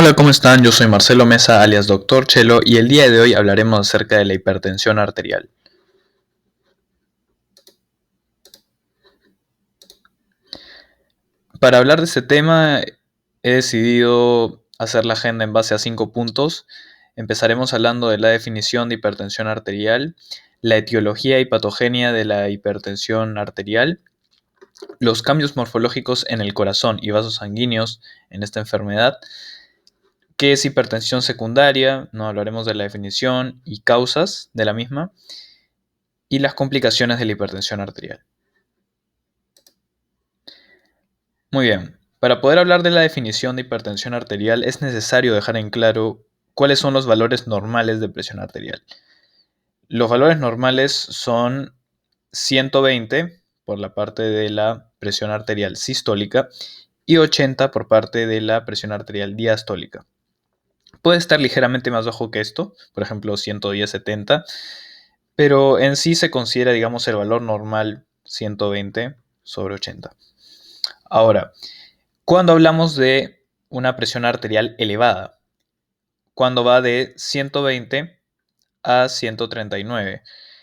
Hola, ¿cómo están? Yo soy Marcelo Mesa, alias Doctor Chelo, y el día de hoy hablaremos acerca de la hipertensión arterial. Para hablar de este tema, he decidido hacer la agenda en base a 5 puntos. Empezaremos hablando de la definición de hipertensión arterial, la etiología y patogenia de la hipertensión arterial, los cambios morfológicos en el corazón y vasos sanguíneos en esta enfermedad, qué es hipertensión secundaria, no hablaremos de la definición y causas de la misma, y las complicaciones de la hipertensión arterial. Muy bien, para poder hablar de la definición de hipertensión arterial es necesario dejar en claro cuáles son los valores normales de presión arterial. Los valores normales son 120 por la parte de la presión arterial sistólica y 80 por parte de la presión arterial diastólica. Puede estar ligeramente más bajo que esto, por ejemplo 110-70, pero en sí se considera, digamos, el valor normal 120 sobre 80. Ahora, cuando hablamos de una presión arterial elevada, cuando va de 120 a 139,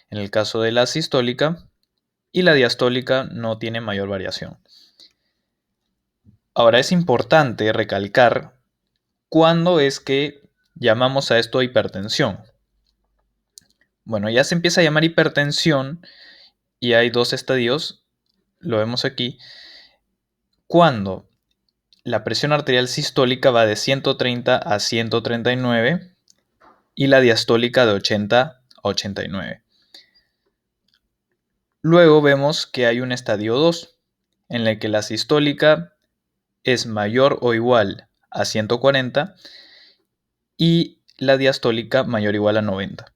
en el caso de la sistólica, y la diastólica no tiene mayor variación. Ahora es importante recalcar cuándo es que llamamos a esto hipertensión. Bueno, ya se empieza a llamar hipertensión y hay dos estadios, lo vemos aquí, cuando la presión arterial sistólica va de 130 a 139 y la diastólica de 80 a 89. Luego vemos que hay un estadio 2, en el que la sistólica es mayor o igual a 140 y la diastólica mayor o igual a 90.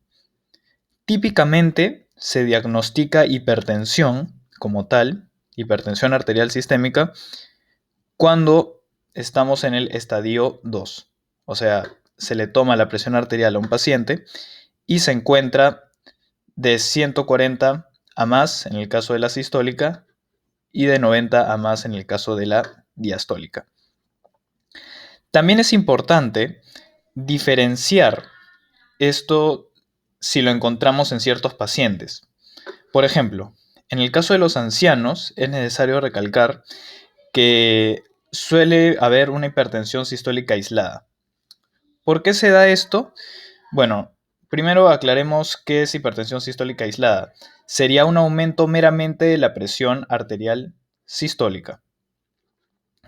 Típicamente se diagnostica hipertensión como tal, hipertensión arterial sistémica, cuando estamos en el estadio 2. O sea, se le toma la presión arterial a un paciente y se encuentra de 140 a más en el caso de la sistólica y de 90 a más en el caso de la diastólica. También es importante diferenciar esto si lo encontramos en ciertos pacientes. Por ejemplo, en el caso de los ancianos es necesario recalcar que suele haber una hipertensión sistólica aislada. ¿Por qué se da esto? Bueno, primero aclaremos qué es hipertensión sistólica aislada. Sería un aumento meramente de la presión arterial sistólica.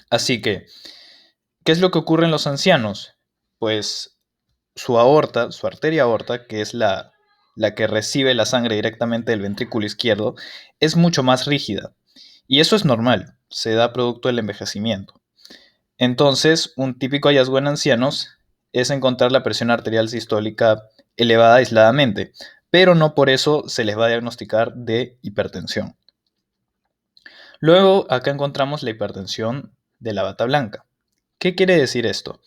Así que, ¿qué es lo que ocurre en los ancianos? Pues su aorta, su arteria aorta, que es la que recibe la sangre directamente del ventrículo izquierdo, es mucho más rígida. Y eso es normal, se da producto del envejecimiento. Entonces, un típico hallazgo en ancianos es encontrar la presión arterial sistólica elevada aisladamente, pero no por eso se les va a diagnosticar de hipertensión. Luego, acá encontramos la hipertensión de la bata blanca. ¿Qué quiere decir esto?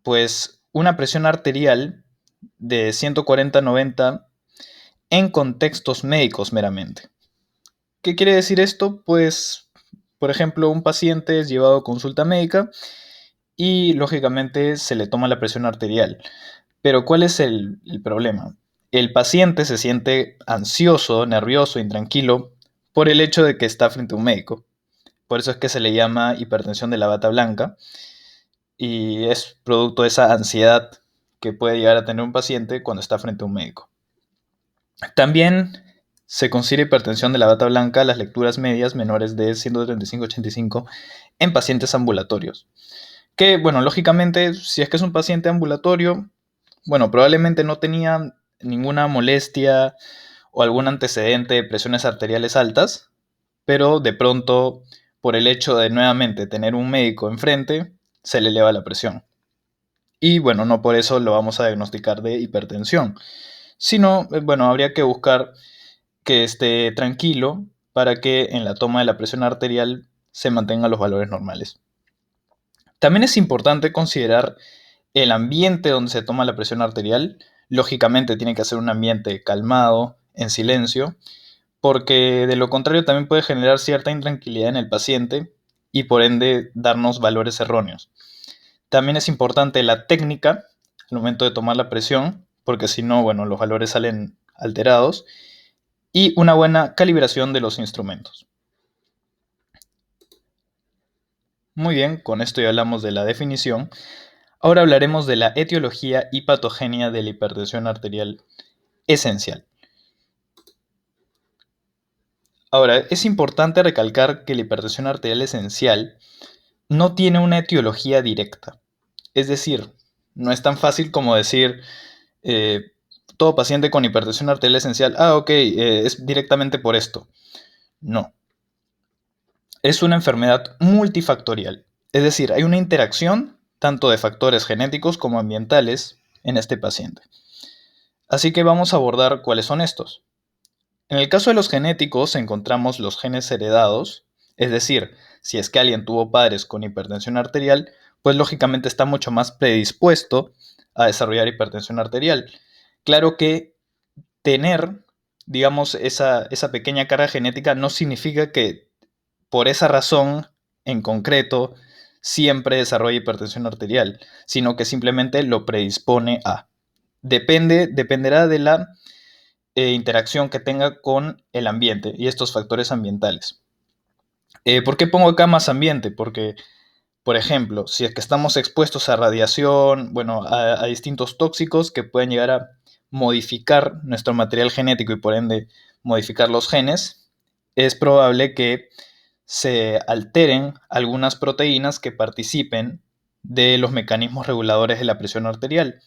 Pues una presión arterial de 140-90 en contextos médicos meramente. ¿Qué quiere decir esto? Pues, por ejemplo, un paciente es llevado a consulta médica y lógicamente se le toma la presión arterial. Pero ¿cuál es el problema? El paciente se siente ansioso, nervioso, intranquilo por el hecho de que está frente a un médico. Por eso es que se le llama hipertensión de la bata blanca y es producto de esa ansiedad que puede llegar a tener un paciente cuando está frente a un médico. También se considera hipertensión de la bata blanca las lecturas medias menores de 135-85 en pacientes ambulatorios. Que, bueno, lógicamente, si es que es un paciente ambulatorio, bueno, probablemente no tenía ninguna molestia o algún antecedente de presiones arteriales altas, pero de pronto, por el hecho de nuevamente tener un médico enfrente, se le eleva la presión. Y bueno, no por eso lo vamos a diagnosticar de hipertensión, sino, bueno, habría que buscar que esté tranquilo para que en la toma de la presión arterial se mantengan los valores normales. También es importante considerar el ambiente donde se toma la presión arterial. Lógicamente tiene que ser un ambiente calmado, en silencio, porque de lo contrario también puede generar cierta intranquilidad en el paciente y por ende darnos valores erróneos. También es importante la técnica al momento de tomar la presión, porque si no, bueno, los valores salen alterados, y una buena calibración de los instrumentos. Muy bien, con esto ya hablamos de la definición. Ahora hablaremos de la etiología y patogenia de la hipertensión arterial esencial. Ahora, es importante recalcar que la hipertensión arterial esencial no tiene una etiología directa. Es decir, no es tan fácil como decir eh, todo paciente con hipertensión arterial esencial, ok, es directamente por esto. No. Es una enfermedad multifactorial. Es decir, hay una interacción tanto de factores genéticos como ambientales en este paciente. Así que vamos a abordar cuáles son estos. En el caso de los genéticos encontramos los genes heredados, es decir, si es que alguien tuvo padres con hipertensión arterial, pues lógicamente está mucho más predispuesto a desarrollar hipertensión arterial. Claro que tener, digamos, esa pequeña carga genética no significa que por esa razón en concreto siempre desarrolla hipertensión arterial, sino que simplemente lo predispone a. Dependerá de la interacción que tenga con el ambiente y estos factores ambientales. ¿Por qué pongo acá más ambiente? Porque, por ejemplo, si es que estamos expuestos a radiación, bueno, a distintos tóxicos que pueden llegar a modificar nuestro material genético y por ende modificar los genes, es probable que se alteren algunas proteínas que participen de los mecanismos reguladores de la presión arterial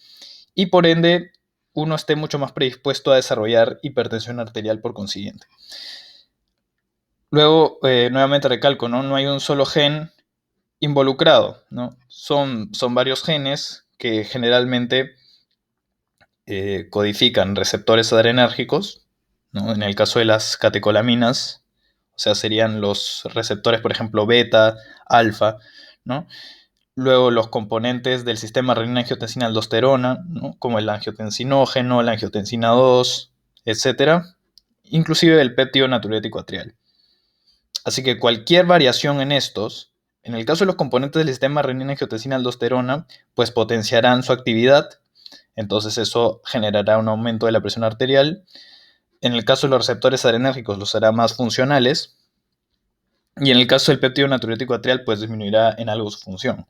y por ende uno esté mucho más predispuesto a desarrollar hipertensión arterial por consiguiente. Luego, nuevamente recalco, no hay un solo gen involucrado, ¿no? Son varios genes que generalmente codifican receptores adrenérgicos, ¿no? En el caso de las catecolaminas, o sea, serían los receptores, por ejemplo, beta, alfa, ¿no? Luego los componentes del sistema renina-angiotensina-aldosterona, ¿no? Como el angiotensinógeno, la angiotensina 2, etc. Inclusive el péptido natriurético atrial. Así que cualquier variación en estos, en el caso de los componentes del sistema renina-angiotensina-aldosterona, pues potenciarán su actividad, entonces eso generará un aumento de la presión arterial. En el caso de los receptores adrenérgicos los hará más funcionales, y en el caso del péptido natriurético atrial, pues disminuirá en algo su función.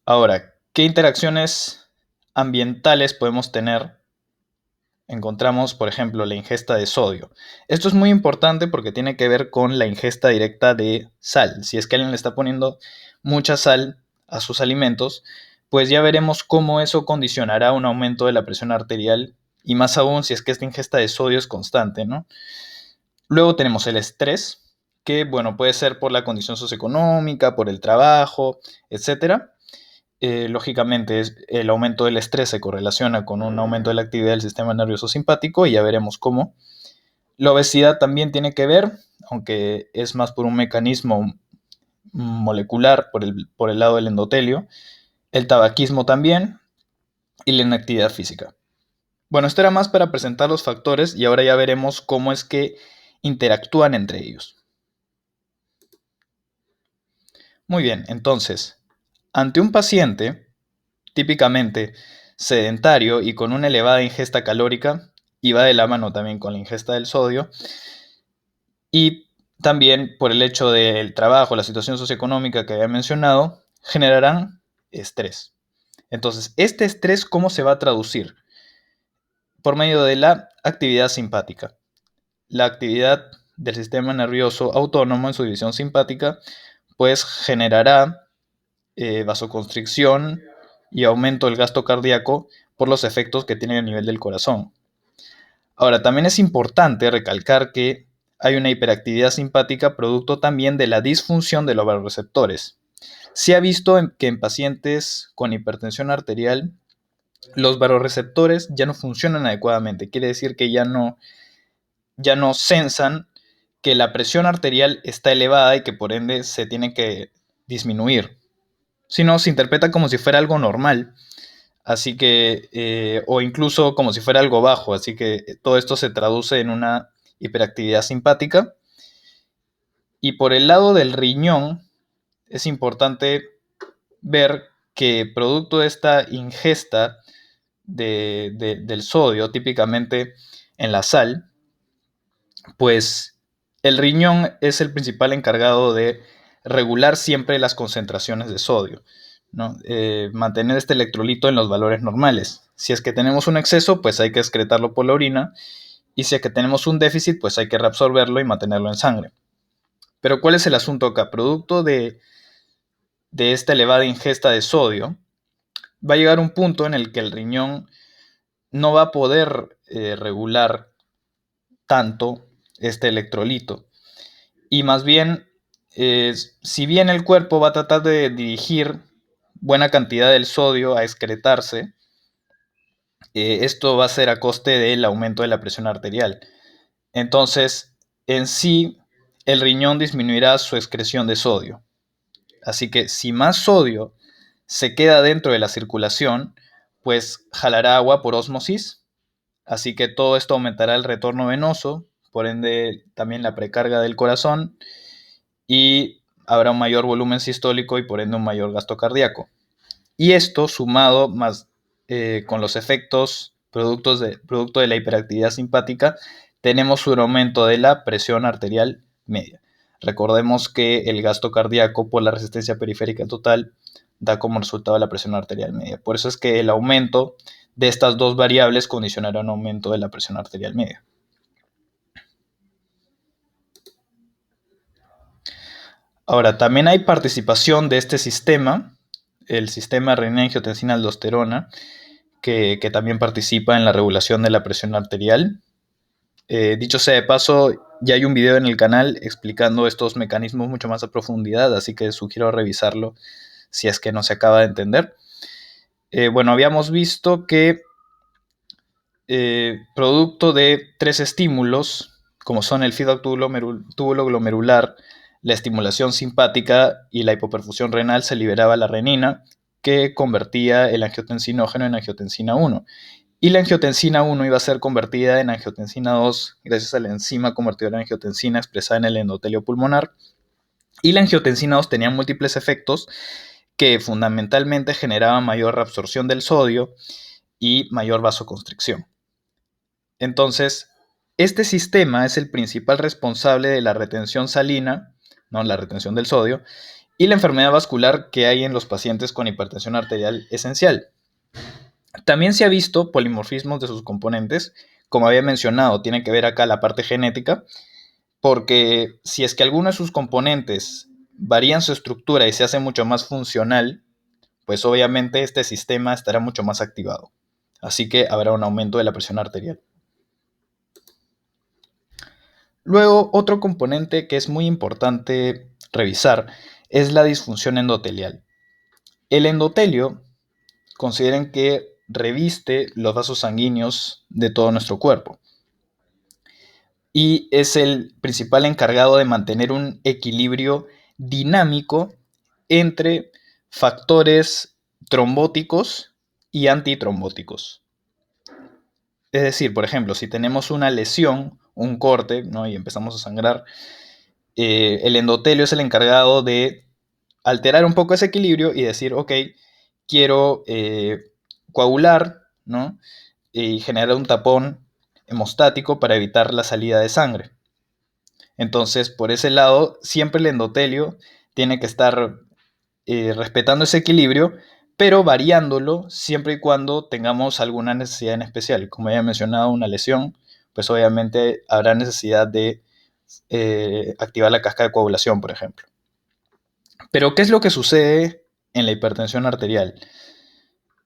Ahora, ¿qué interacciones ambientales podemos tener? Encontramos, por ejemplo, la ingesta de sodio. Esto es muy importante porque tiene que ver con la ingesta directa de sal. Si es que alguien le está poniendo mucha sal a sus alimentos, pues ya veremos cómo eso condicionará un aumento de la presión arterial y más aún si es que esta ingesta de sodio es constante, ¿no? Luego tenemos el estrés, que bueno, puede ser por la condición socioeconómica, por el trabajo, etc. Lógicamente, el aumento del estrés se correlaciona con un aumento de la actividad del sistema nervioso simpático y ya veremos cómo. La obesidad también tiene que ver, aunque es más por un mecanismo molecular por el lado del endotelio, el tabaquismo también y la inactividad física. Bueno, esto era más para presentar los factores y ahora ya veremos cómo es que interactúan entre ellos. Muy bien, entonces, ante un paciente típicamente sedentario y con una elevada ingesta calórica, y va de la mano también con la ingesta del sodio, y también por el hecho del trabajo, la situación socioeconómica que había mencionado, generarán estrés. Entonces, este estrés, ¿cómo se va a traducir? Por medio de la actividad simpática. La actividad del sistema nervioso autónomo en su división simpática, pues generará vasoconstricción y aumento del gasto cardíaco por los efectos que tiene a nivel del corazón. Ahora, también es importante recalcar que hay una hiperactividad simpática producto también de la disfunción de los vasoreceptores. Se ha visto que en pacientes con hipertensión arterial los vasoreceptores ya no funcionan adecuadamente, quiere decir que ya no sensan que la presión arterial está elevada y que por ende se tiene que disminuir, sino se interpreta como si fuera algo normal. Así que, o incluso como si fuera algo bajo, así que todo esto se traduce en una hiperactividad simpática. Y por el lado del riñón, es importante ver que producto de esta ingesta del sodio, típicamente en la sal, pues el riñón es el principal encargado de regular siempre las concentraciones de sodio, ¿no? Mantener este electrolito en los valores normales. Si es que tenemos un exceso, pues hay que excretarlo por la orina, y si es que tenemos un déficit, pues hay que reabsorberlo y mantenerlo en sangre. Pero ¿cuál es el asunto acá? Producto de esta elevada ingesta de sodio, va a llegar un punto en el que el riñón no va a poder regular tanto este electrolito. Y más bien, si bien el cuerpo va a tratar de dirigir buena cantidad del sodio a excretarse, esto va a ser a coste del aumento de la presión arterial. Entonces, en sí, el riñón disminuirá su excreción de sodio. Así que si más sodio se queda dentro de la circulación, pues jalará agua por ósmosis. Así que todo esto aumentará el retorno venoso, por ende también la precarga del corazón, y habrá un mayor volumen sistólico y por ende un mayor gasto cardíaco. Y esto sumado más con los efectos producto de la hiperactividad simpática, tenemos un aumento de la presión arterial media. Recordemos que el gasto cardíaco por la resistencia periférica total da como resultado la presión arterial media. Por eso es que el aumento de estas dos variables condicionará un aumento de la presión arterial media. Ahora, también hay participación de este sistema, el sistema renina-angiotensina-aldosterona, que también participa en la regulación de la presión arterial. Dicho sea de paso, ya hay un video en el canal explicando estos mecanismos mucho más a profundidad, así que sugiero revisarlo si es que no se acaba de entender. Bueno, habíamos visto que producto de tres estímulos, como son el feedback túbulo glomerular, la estimulación simpática y la hipoperfusión renal, se liberaba la renina, que convertía el angiotensinógeno en angiotensina 1. Y la angiotensina 1 iba a ser convertida en angiotensina 2 gracias a la enzima convertidora de angiotensina expresada en el endotelio pulmonar. Y la angiotensina 2 tenía múltiples efectos que fundamentalmente generaban mayor reabsorción del sodio y mayor vasoconstricción. Entonces, este sistema es el principal responsable de la retención salina, ¿no? La retención del sodio, y la enfermedad vascular que hay en los pacientes con hipertensión arterial esencial. También se ha visto polimorfismos de sus componentes, como había mencionado, tiene que ver acá la parte genética, porque si es que alguno de sus componentes varían su estructura y se hace mucho más funcional, pues obviamente este sistema estará mucho más activado. Así que habrá un aumento de la presión arterial. Luego, otro componente que es muy importante revisar es la disfunción endotelial. El endotelio, consideren que reviste los vasos sanguíneos de todo nuestro cuerpo y es el principal encargado de mantener un equilibrio dinámico entre factores trombóticos y antitrombóticos. Es decir, por ejemplo, si tenemos una lesión, un corte, ¿no? Y empezamos a sangrar, el endotelio es el encargado de alterar un poco ese equilibrio y decir, ok, quiero coagular, ¿no? Y generar un tapón hemostático para evitar la salida de sangre. Entonces, por ese lado, siempre el endotelio tiene que estar respetando ese equilibrio, pero variándolo siempre y cuando tengamos alguna necesidad en especial. Como ya he mencionado, una lesión, pues obviamente habrá necesidad de activar la cascada de coagulación, por ejemplo. Pero, ¿qué es lo que sucede en la hipertensión arterial?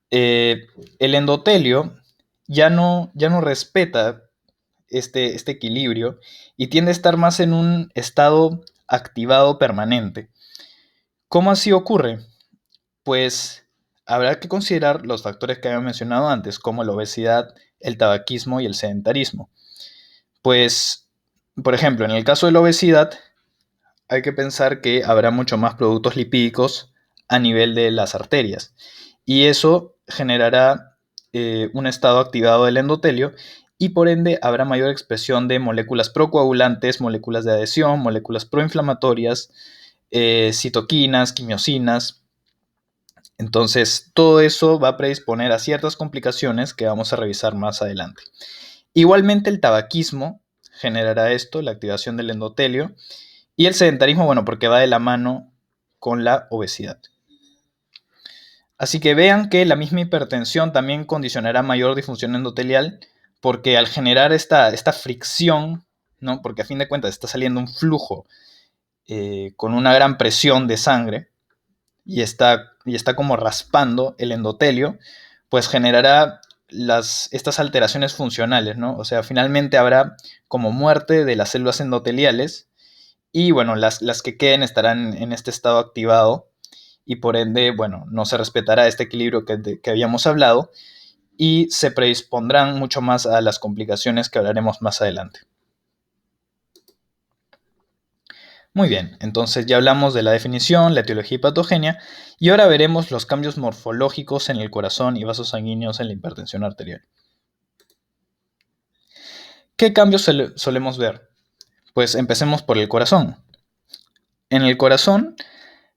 El endotelio ya no respeta este equilibrio y tiende a estar más en un estado activado permanente. ¿Cómo así ocurre? Pues habrá que considerar los factores que había mencionado antes, como la obesidad, el tabaquismo y el sedentarismo. Pues, por ejemplo, en el caso de la obesidad, hay que pensar que habrá mucho más productos lipídicos a nivel de las arterias. Y eso generará un estado activado del endotelio y por ende habrá mayor expresión de moléculas procoagulantes, moléculas de adhesión, moléculas proinflamatorias, citoquinas, quimiosinas. Entonces, todo eso va a predisponer a ciertas complicaciones que vamos a revisar más adelante. Igualmente, el tabaquismo generará esto, la activación del endotelio, y el sedentarismo, bueno, porque va de la mano con la obesidad. Así que vean que la misma hipertensión también condicionará mayor disfunción endotelial, porque al generar esta fricción, ¿no? Porque a fin de cuentas está saliendo un flujo con una gran presión de sangre y está como raspando el endotelio, pues generará estas alteraciones funcionales, ¿no? O sea, finalmente habrá como muerte de las células endoteliales y, bueno, las que queden estarán en este estado activado y por ende, bueno, no se respetará este equilibrio que habíamos hablado y se predispondrán mucho más a las complicaciones que hablaremos más adelante. Muy bien, entonces ya hablamos de la definición, la etiología y patogenia, y ahora veremos los cambios morfológicos en el corazón y vasos sanguíneos en la hipertensión arterial. ¿Qué cambios solemos ver? Pues empecemos por el corazón. En el corazón,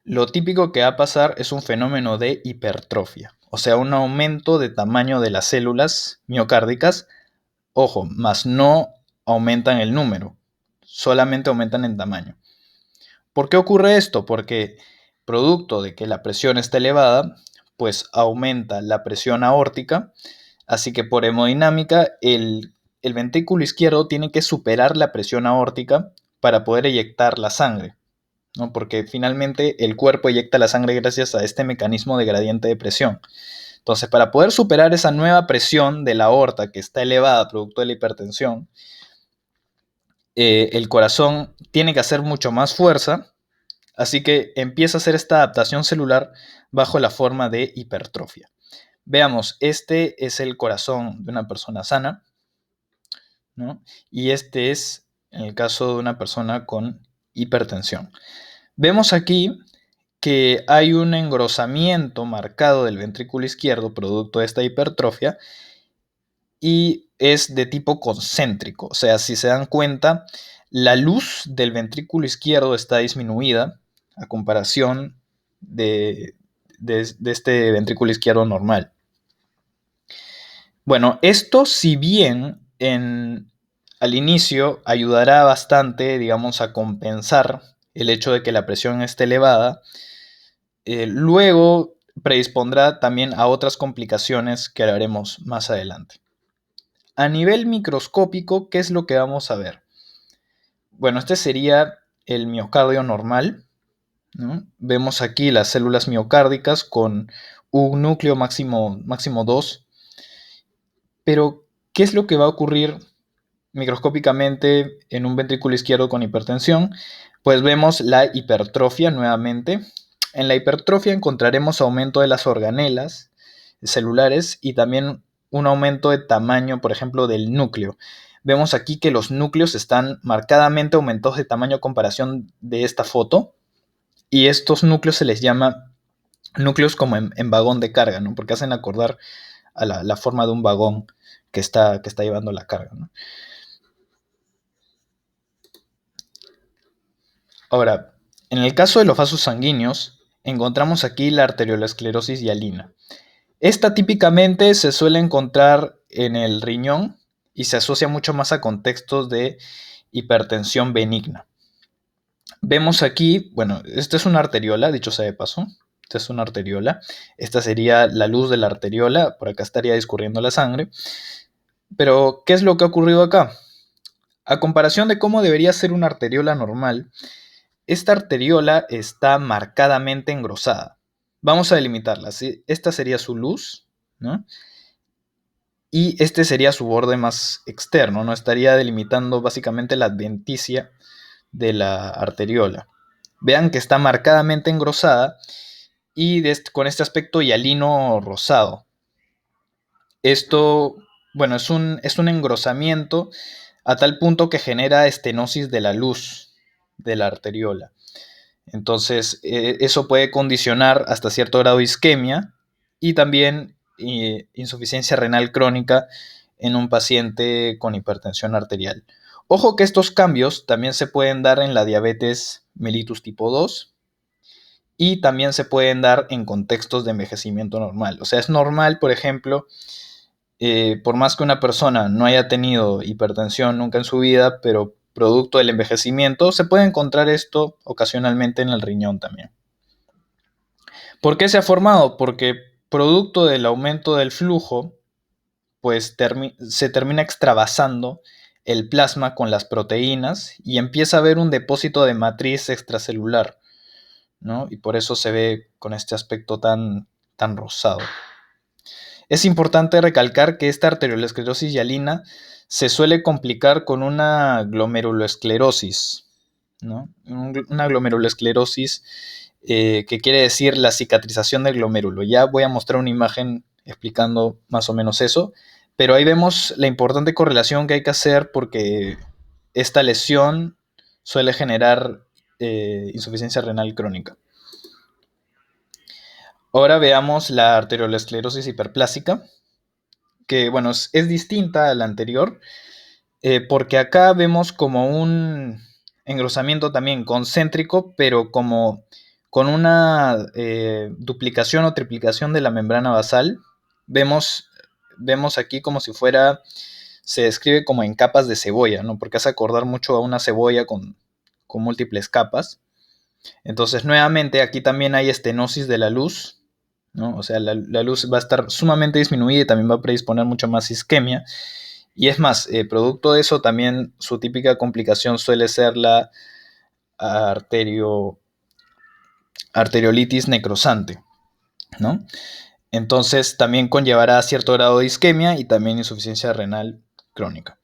lo típico que va a pasar es un fenómeno de hipertrofia, o sea, un aumento de tamaño de las células miocárdicas. Ojo, más no aumentan el número, solamente aumentan en tamaño. ¿Por qué ocurre esto? Porque producto de que la presión está elevada, pues aumenta la presión aórtica, así que por hemodinámica el ventrículo izquierdo tiene que superar la presión aórtica para poder eyectar la sangre, ¿no? Porque finalmente el cuerpo eyecta la sangre gracias a este mecanismo de gradiente de presión. Entonces, para poder superar esa nueva presión de la aorta que está elevada producto de la hipertensión, el corazón tiene que hacer mucho más fuerza. Así que empieza a hacer esta adaptación celular bajo la forma de hipertrofia. Veamos, este es el corazón de una persona sana, ¿no? Y este es en el caso de una persona con hipertensión. Vemos aquí que hay un engrosamiento marcado del ventrículo izquierdo producto de esta hipertrofia y es de tipo concéntrico. O sea, si se dan cuenta, la luz del ventrículo izquierdo está disminuida a comparación de este ventrículo izquierdo normal. Bueno, esto si bien al inicio ayudará bastante, digamos, a compensar el hecho de que la presión esté elevada, luego predispondrá también a otras complicaciones que haremos más adelante. A nivel microscópico, ¿qué es lo que vamos a ver? Bueno, este sería el miocardio normal, ¿no? Vemos aquí las células miocárdicas con un núcleo máximo 2. Pero, ¿qué es lo que va a ocurrir microscópicamente en un ventrículo izquierdo con hipertensión? Pues vemos la hipertrofia nuevamente. En la hipertrofia encontraremos aumento de las organelas celulares y también un aumento de tamaño, por ejemplo, del núcleo. Vemos aquí que los núcleos están marcadamente aumentados de tamaño a comparación de esta foto y estos núcleos se les llama núcleos como en vagón de carga, ¿no? Porque hacen acordar a la forma de un vagón que está llevando la carga, ¿no? Ahora, en el caso de los vasos sanguíneos, encontramos aquí la arteriolosclerosis hialina. Esta típicamente se suele encontrar en el riñón y se asocia mucho más a contextos de hipertensión benigna. Vemos aquí, bueno, esta es una arteriola, dicho sea de paso. Esta es una arteriola. Esta sería la luz de la arteriola. Por acá estaría discurriendo la sangre. Pero, ¿qué es lo que ha ocurrido acá? A comparación de cómo debería ser una arteriola normal, esta arteriola está marcadamente engrosada. Vamos a delimitarla. ¿Sí? Esta sería su luz, ¿no? Y este sería su borde más externo, ¿no? Estaría delimitando básicamente la adventicia de la arteriola. Vean que está marcadamente engrosada y con este aspecto hialino rosado. Esto, bueno, es un engrosamiento a tal punto que genera estenosis de la luz de la arteriola. Entonces, eso puede condicionar hasta cierto grado de isquemia y también insuficiencia renal crónica en un paciente con hipertensión arterial. Ojo que estos cambios también se pueden dar en la diabetes mellitus tipo 2 y también se pueden dar en contextos de envejecimiento normal. O sea, es normal, por ejemplo, por más que una persona no haya tenido hipertensión nunca en su vida, pero producto del envejecimiento, se puede encontrar esto ocasionalmente en el riñón también. ¿Por qué se ha formado? Porque producto del aumento del flujo, pues se termina extravasando el plasma con las proteínas y empieza a haber un depósito de matriz extracelular, ¿no? Y por eso se ve con este aspecto tan rosado. Es importante recalcar que esta arteriolesclerosis hialina se suele complicar con una glomerulosclerosis, ¿no? Una glomerulosclerosis que quiere decir la cicatrización del glomérulo. Ya voy a mostrar una imagen explicando más o menos eso, pero ahí vemos la importante correlación que hay que hacer porque esta lesión suele generar insuficiencia renal crónica. Ahora veamos la arteriolesclerosis hiperplásica, que bueno, es distinta a la anterior, porque acá vemos como un engrosamiento también concéntrico, pero como con una duplicación o triplicación de la membrana basal. Vemos, vemos aquí como si fuera, se describe como en capas de cebolla, ¿no? Porque hace acordar mucho a una cebolla con múltiples capas. Entonces, nuevamente, aquí también hay estenosis de la luz, ¿no? O sea, la luz va a estar sumamente disminuida y también va a predisponer mucho más isquemia. Y es más, producto de eso también su típica complicación suele ser la arteriolitis necrosante, ¿no? Entonces también conllevará cierto grado de isquemia y también insuficiencia renal crónica.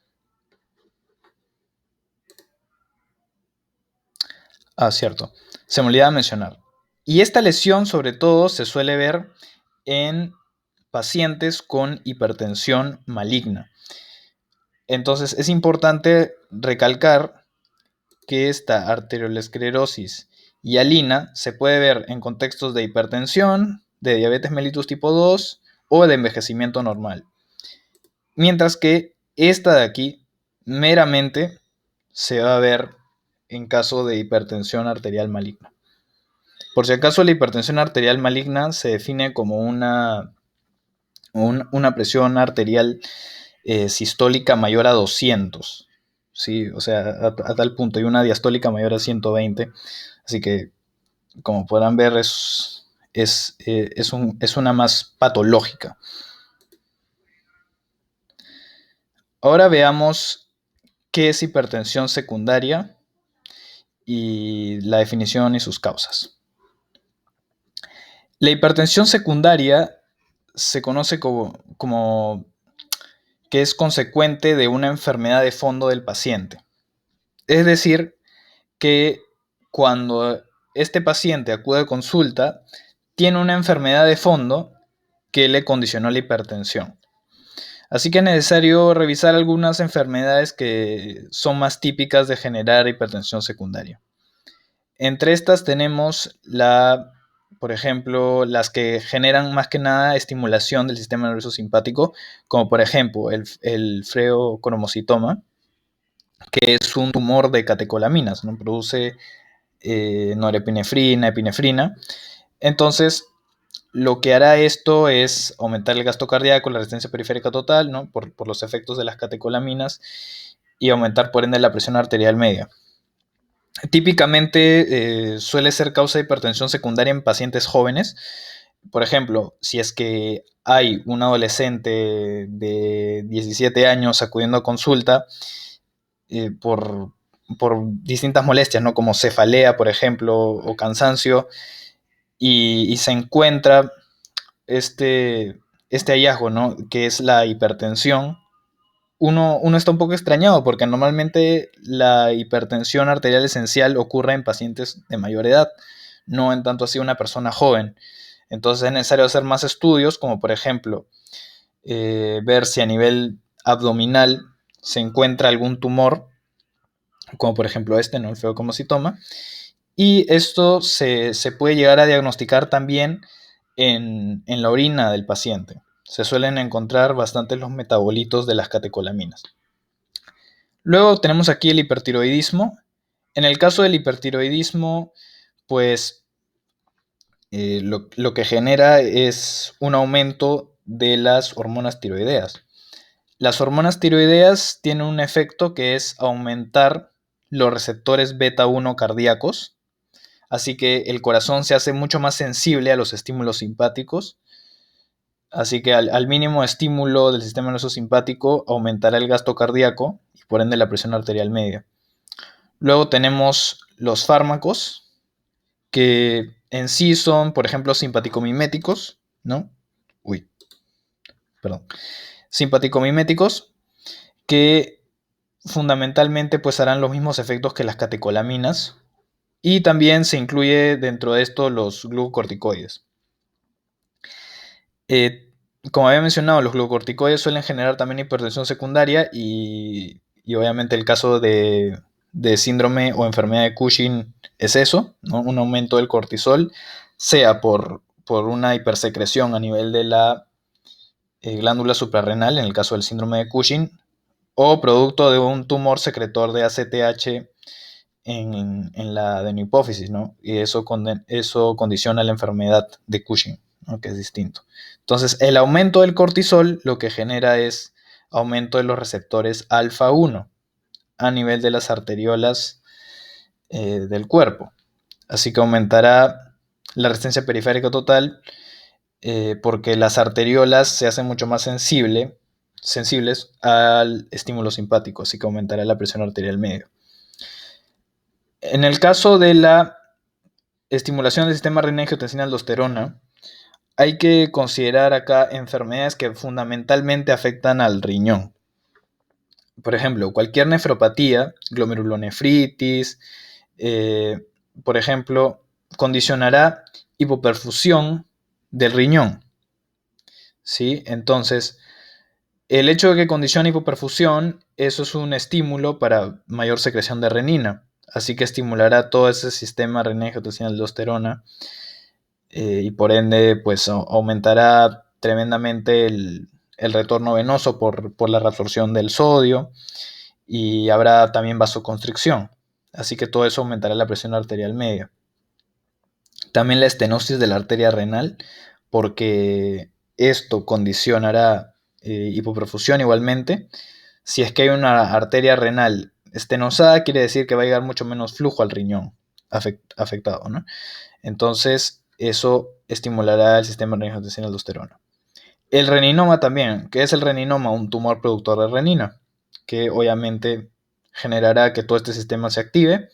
Ah, cierto. Se me olvidaba mencionar. Y esta lesión sobre todo se suele ver en pacientes con hipertensión maligna. Entonces es importante recalcar que esta arteriolesclerosis hialina se puede ver en contextos de hipertensión, de diabetes mellitus tipo 2 o de envejecimiento normal. Mientras que esta de aquí meramente se va a ver en caso de hipertensión arterial maligna. Por si acaso, la hipertensión arterial maligna se define como una presión arterial sistólica mayor a 200, ¿sí? O sea, a tal punto, y una diastólica mayor a 120. Así que, como podrán ver, es una más patológica. Ahora veamos qué es hipertensión secundaria y la definición y sus causas. La hipertensión secundaria se conoce como que es consecuente de una enfermedad de fondo del paciente. Es decir, que cuando este paciente acude a consulta, tiene una enfermedad de fondo que le condicionó la hipertensión. Así que es necesario revisar algunas enfermedades que son más típicas de generar hipertensión secundaria. Entre estas tenemos por ejemplo, las que generan más que nada estimulación del sistema nervioso simpático, como por ejemplo el freocromocitoma, que es un tumor de catecolaminas, ¿no? Produce norepinefrina, epinefrina. Entonces, lo que hará esto es aumentar el gasto cardíaco, la resistencia periférica total, ¿no? por los efectos de las catecolaminas, y aumentar por ende la presión arterial media. Típicamente suele ser causa de hipertensión secundaria en pacientes jóvenes. Por ejemplo, si es que hay un adolescente de 17 años acudiendo a consulta por distintas molestias, ¿no? Como cefalea, por ejemplo, o cansancio, y se encuentra este hallazgo, ¿no? Que es la hipertensión. Uno está un poco extrañado porque normalmente la hipertensión arterial esencial ocurre en pacientes de mayor edad, no en tanto así una persona joven. Entonces es necesario hacer más estudios, como por ejemplo ver si a nivel abdominal se encuentra algún tumor, como por ejemplo este, ¿no? El feocomocitoma. Y esto se puede llegar a diagnosticar también en la orina del paciente. Se suelen encontrar bastante los metabolitos de las catecolaminas. Luego tenemos aquí el hipertiroidismo. En el caso del hipertiroidismo, pues lo que genera es un aumento de las hormonas tiroideas. Las hormonas tiroideas tienen un efecto que es aumentar los receptores beta 1 cardíacos, así que el corazón se hace mucho más sensible a los estímulos simpáticos, así que al mínimo estímulo del sistema nervioso simpático aumentará el gasto cardíaco y por ende la presión arterial media. Luego tenemos los fármacos, que en sí son, por ejemplo, simpaticomiméticos, ¿no? Uy, perdón. Simpaticomiméticos que fundamentalmente pues harán los mismos efectos que las catecolaminas y también se incluye dentro de esto los glucocorticoides. Como había mencionado, los glucocorticoides suelen generar también hipertensión secundaria y obviamente el caso de síndrome o enfermedad de Cushing es eso, ¿no? Un aumento del cortisol, sea por una hipersecreción a nivel de la glándula suprarrenal, en el caso del síndrome de Cushing, o producto de un tumor secretor de ACTH en la adenopófisis, ¿no? Y eso condiciona la enfermedad de Cushing, ¿no? Que es distinto. Entonces, el aumento del cortisol lo que genera es aumento de los receptores alfa 1 a nivel de las arteriolas del cuerpo. Así que aumentará la resistencia periférica total porque las arteriolas se hacen mucho más sensibles al estímulo simpático, así que aumentará la presión arterial media. En el caso de la estimulación del sistema renina-angiotensina-aldosterona, hay que considerar acá enfermedades que fundamentalmente afectan al riñón. Por ejemplo, cualquier nefropatía, glomerulonefritis, por ejemplo, condicionará hipoperfusión del riñón, ¿sí? Entonces, el hecho de que condicione hipoperfusión, eso es un estímulo para mayor secreción de renina, así que estimulará todo ese sistema renina-angiotensina-aldosterona y por ende pues aumentará tremendamente el retorno venoso por la reabsorción del sodio y habrá también vasoconstricción, así que todo eso aumentará la presión arterial media. También la estenosis de la arteria renal, porque esto condicionará hipoperfusión igualmente. Si es que hay una arteria renal estenosada, quiere decir que va a llegar mucho menos flujo al riñón afectado, ¿no? Entonces, eso estimulará el sistema renina-angiotensina-aldosterona. El reninoma también. ¿Qué es el reninoma? Un tumor productor de renina, que obviamente generará que todo este sistema se active.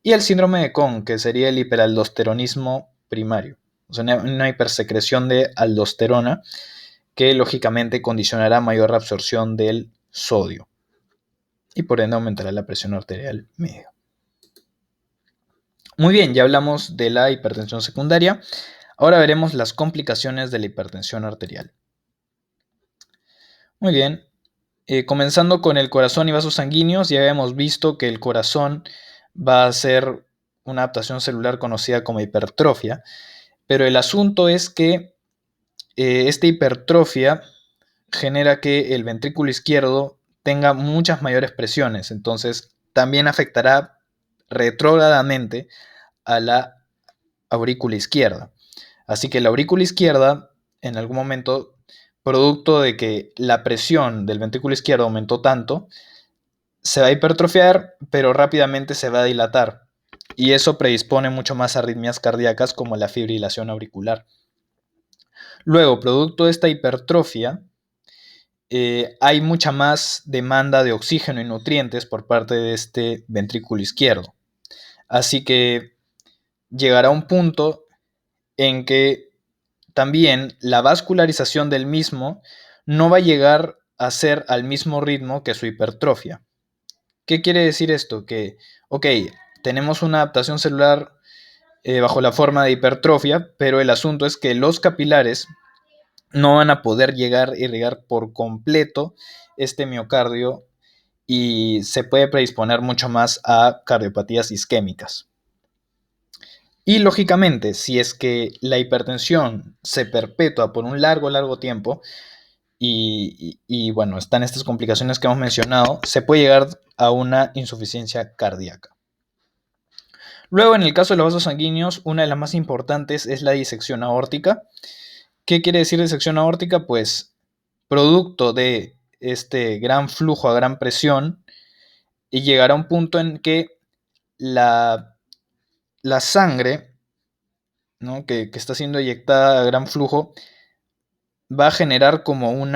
Y el síndrome de Cohn, que sería el hiperaldosteronismo primario. O sea, una hipersecreción de aldosterona que lógicamente condicionará mayor reabsorción del sodio y por ende aumentará la presión arterial media. Muy bien, ya hablamos de la hipertensión secundaria. Ahora veremos las complicaciones de la hipertensión arterial. Muy bien, comenzando con el corazón y vasos sanguíneos, ya habíamos visto que el corazón va a ser una adaptación celular conocida como hipertrofia, pero el asunto es que esta hipertrofia genera que el ventrículo izquierdo tenga muchas mayores presiones, entonces también afectará retrógradamente a la aurícula izquierda. Así que la aurícula izquierda, en algún momento, producto de que la presión del ventrículo izquierdo aumentó tanto, se va a hipertrofiar, pero rápidamente se va a dilatar. Y eso predispone mucho más a arritmias cardíacas como la fibrilación auricular. Luego, producto de esta hipertrofia, hay mucha más demanda de oxígeno y nutrientes por parte de este ventrículo izquierdo. Así que llegará un punto en que también la vascularización del mismo no va a llegar a ser al mismo ritmo que su hipertrofia. ¿Qué quiere decir esto? Que, ok, tenemos una adaptación celular bajo la forma de hipertrofia, pero el asunto es que los capilares no van a poder llegar a irrigar por completo este miocardio y se puede predisponer mucho más a cardiopatías isquémicas. Y lógicamente, si es que la hipertensión se perpetúa por un largo tiempo y bueno, están estas complicaciones que hemos mencionado, se puede llegar a una insuficiencia cardíaca. Luego, en el caso de los vasos sanguíneos, una de las más importantes es la disección aórtica. ¿Qué quiere decir disección aórtica? Pues producto de este gran flujo a gran presión y llegará a un punto en que la sangre, ¿no? que está siendo eyectada a gran flujo va a generar como un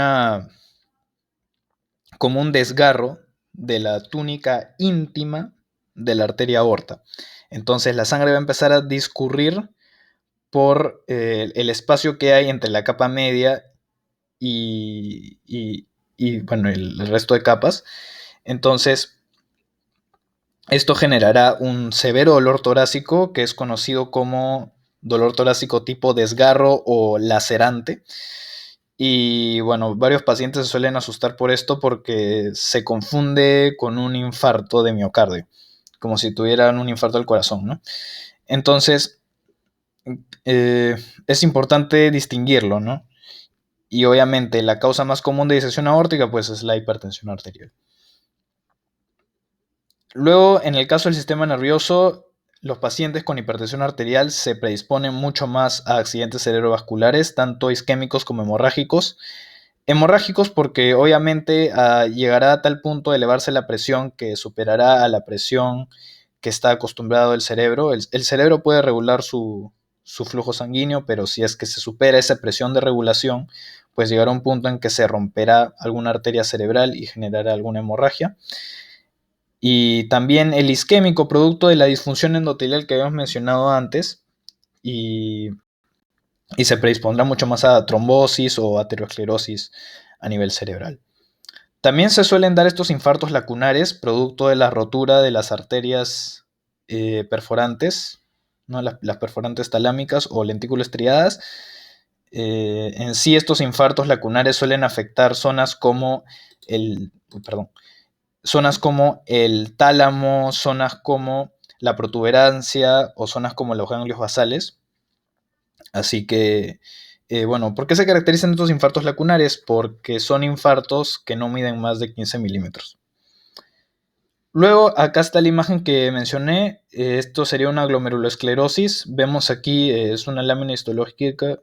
desgarro de la túnica íntima de la arteria aorta. Entonces la sangre va a empezar a discurrir por el espacio que hay entre la capa media y bueno, el resto de capas. Entonces, esto generará un severo dolor torácico que es conocido como dolor torácico tipo desgarro o lacerante. Y bueno, varios pacientes se suelen asustar por esto porque se confunde con un infarto de miocardio, como si tuvieran un infarto del corazón, ¿no? Entonces, eh, es importante distinguirlo, ¿no? Y obviamente la causa más común de disección aórtica pues es la hipertensión arterial. Luego, en el caso del sistema nervioso, los pacientes con hipertensión arterial se predisponen mucho más a accidentes cerebrovasculares, tanto isquémicos como hemorrágicos. Hemorrágicos porque obviamente llegará a tal punto de elevarse la presión que superará a la presión que está acostumbrado el cerebro. El cerebro puede regular su flujo sanguíneo, pero si es que se supera esa presión de regulación, pues llegará a un punto en que se romperá alguna arteria cerebral y generará alguna hemorragia. Y también el isquémico, producto de la disfunción endotelial que habíamos mencionado antes, y, y se predispondrá mucho más a trombosis o aterosclerosis a nivel cerebral. También se suelen dar estos infartos lacunares, producto de la rotura de las arterias perforantes, ¿no? Las perforantes talámicas o lentículo estriadas. En sí, estos infartos lacunares suelen afectar zonas como zonas como el tálamo, zonas como la protuberancia o zonas como los ganglios basales. Así que, bueno, ¿por qué se caracterizan estos infartos lacunares? Porque son infartos que no miden más de 15 milímetros. Luego, acá está la imagen que mencioné. Esto sería una glomerulosclerosis. Vemos aquí, es una lámina histológica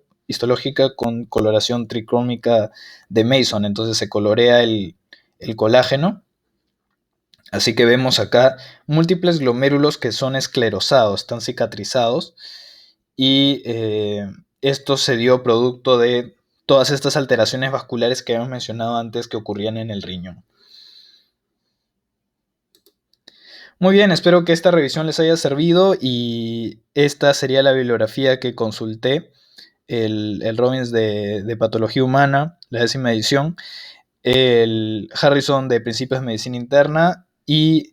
con coloración tricrómica de Mason. Entonces se colorea el colágeno. Así que vemos acá múltiples glomérulos que son esclerosados, están cicatrizados. Y esto se dio producto de todas estas alteraciones vasculares que habíamos mencionado antes que ocurrían en el riñón. Muy bien, espero que esta revisión les haya servido y esta sería la bibliografía que consulté, el Robbins de Patología Humana, la 10ª edición, el Harrison de Principios de Medicina Interna y